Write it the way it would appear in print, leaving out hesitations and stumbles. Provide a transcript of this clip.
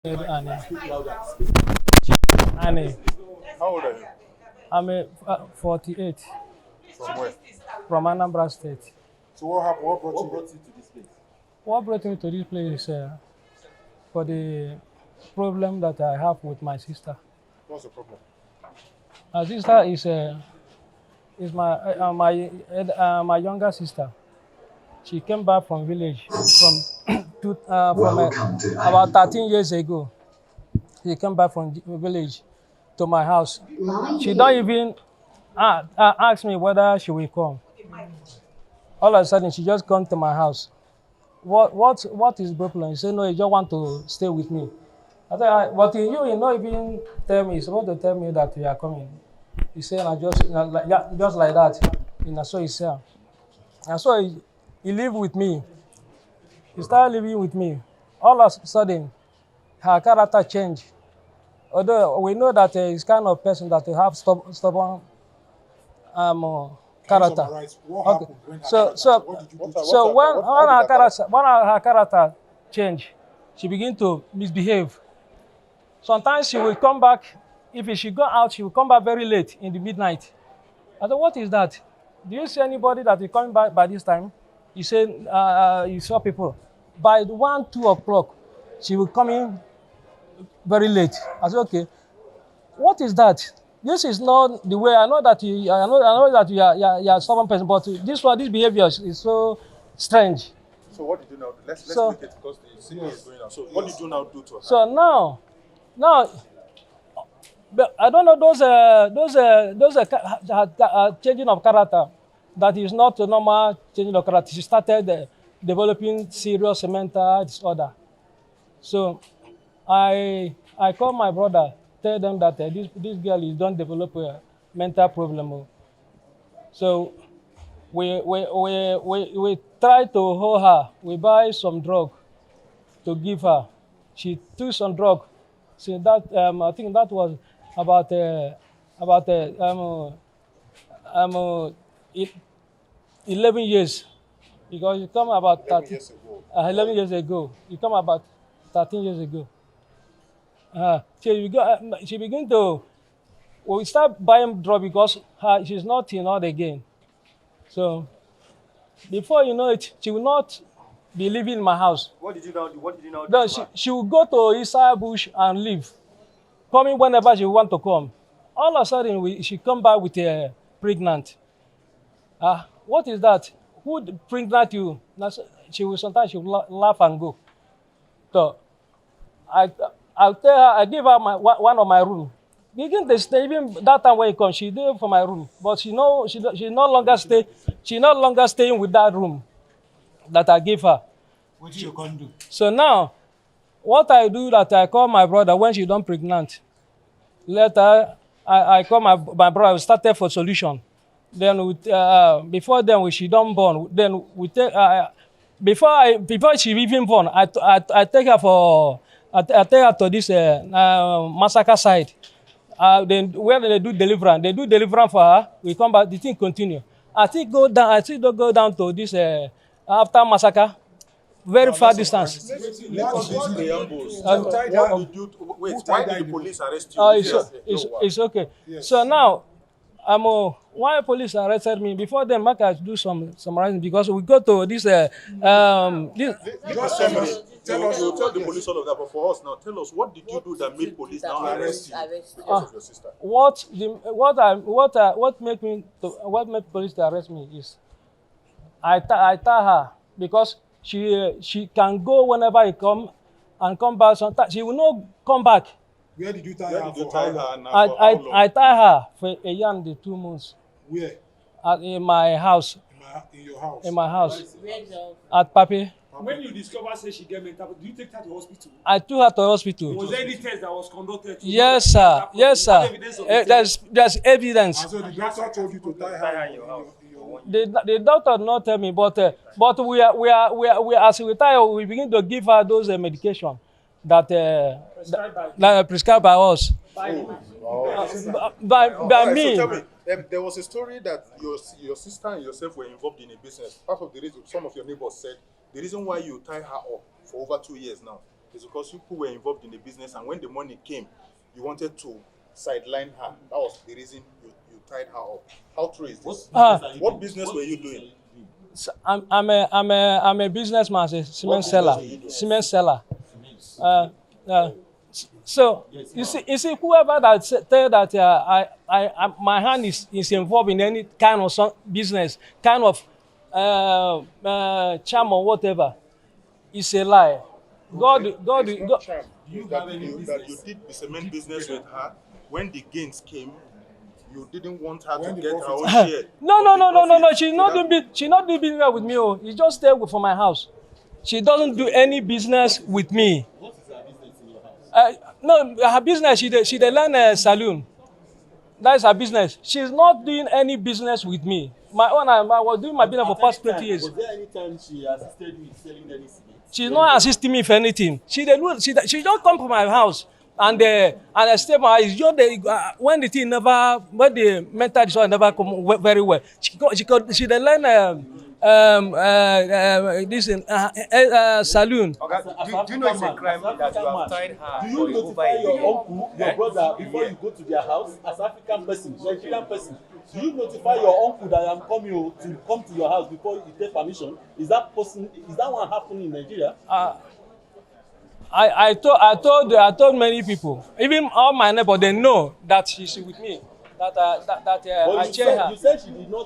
Annie. Speak louder. Annie. How old are you? I'm 48 From where? from Anambra State. So what happened? What brought you to this place? What brought me to this place is for the problem that I have with my sister. What's the problem? My sister is my younger sister. She came back from village about 13 years ago. She came back from the village to my house. She don't even ask me whether she will come. All of a sudden, she just come to my house. What is the problem? He said, no, he just want to stay with me. I said, but you not even tell me. He's supposed to tell me that you are coming. He said, just like that. So he said, and so he lived with me. He started living with me. All of a sudden, her character changed. Although we know that he's kind of person that will have stubborn character. What Okay. happened when her what did you do? So when her character changed, she began to misbehave. Sometimes she will come back. If she go out, she will come back very late in the midnight. I said, what is that? Do you see anybody that is coming back by this time? He said, you saw people. By 1, 2 o'clock, she will come in very late. I said, okay. What is that? This is not the way. I know that you are a stubborn person, but this behavior is so strange. So what did you now do? Let's make it because the scene is going on. So what did you now do to her? So now, but I don't know those changing of character. That is not a normal changing of character. She started developing serious mental disorder. So I call my brother, tell them that this girl is don't develop a mental problem. So we try to hold her. We buy some drug to give her. She took some drug. So that I think that was about 11 years, because it come about 11 years ago. 11 years ago. It come about 13 years ago. She began to. We start buying drug because she's not in order again. So before you know it, she will not be living in my house. What did you now do? What did you now do? No, she will go to inside bush and leave, coming whenever she want to come. All of a sudden, she come back with a pregnant. What is that? Who pregnant you? Sometimes she will laugh and go. So I'll tell her, I give her one of my room. Begin to stay. Even that time when he comes, she do for my room, but she no longer stay. She no longer staying with that room that I give her. What you can do? So now, what I do that I call my brother when she done pregnant. Later, I call my brother. We started for solution. Then before then, when she done born, then we take before she even born, I take her to this massacre side. Then where they do deliverance for her. We come back. The thing continue. I think go down to this after massacre. Very far distance. Why did the police arrest you? It's okay. Yes. So now, why police arrested me? Before then, Mark has do some summarizing because we go to this. Just tell us. You tell the police all of that, but for us now, tell us what did you do that made police now arrest you because of your sister? What made police to arrest me is I tie her because she can go whenever he come and come back. Sometimes she will not come back. Where did you tie her? I tie her for a year and 2 months. Where? In my house. In your house? In my house. At Papi. When you discover say she get mental, do you take her to hospital? I took her to hospital. Was there any test that was conducted? Yes, sir. Yes, sir. There's evidence. And so the doctor told you to tie her in your house. The doctor not tell me, but we as we tie her, we begin to give her those medication that prescribed by us. By me. So tell me, there was a story that your sister and yourself were involved in a business. Part of the reason some of your neighbors said the reason why you tie her up for over 2 years now It's because you who were involved in the business, and when the money came, you wanted to sideline her. That was the reason you tied her up. How true is this? What business were you doing? So I'm a businessman, a cement seller. Cement seller. So you see, whoever that tell that my hand is involved in any kind of business, kind of charm or whatever, is a lie. God. You did the cement business with her. When the gains came, you didn't want her to get her own share. No. She not doing business with me. Oh, she just stay for my house. She doesn't do any business with me. What is her business in your house? No, her business, she dey learn a saloon. That is her business. She's not doing any business with me. I was doing my business for past 20 years. Was there any time she assisted you in selling any cement? She's not assisting me for anything. She just come to my house and I stay my house. When the mental disorder never come very well. She dey learn this saloon. Okay. Do you know it's a crime that you have tied her? Do you notify your uncle, your brother, before you go to their house as African person, Nigerian person? Do you notify your uncle that I'm coming to come to your house before you take permission? Is that one happening in Nigeria? I told many people, even all my neighbors, they know that she's with me. That I chair her. You said she did not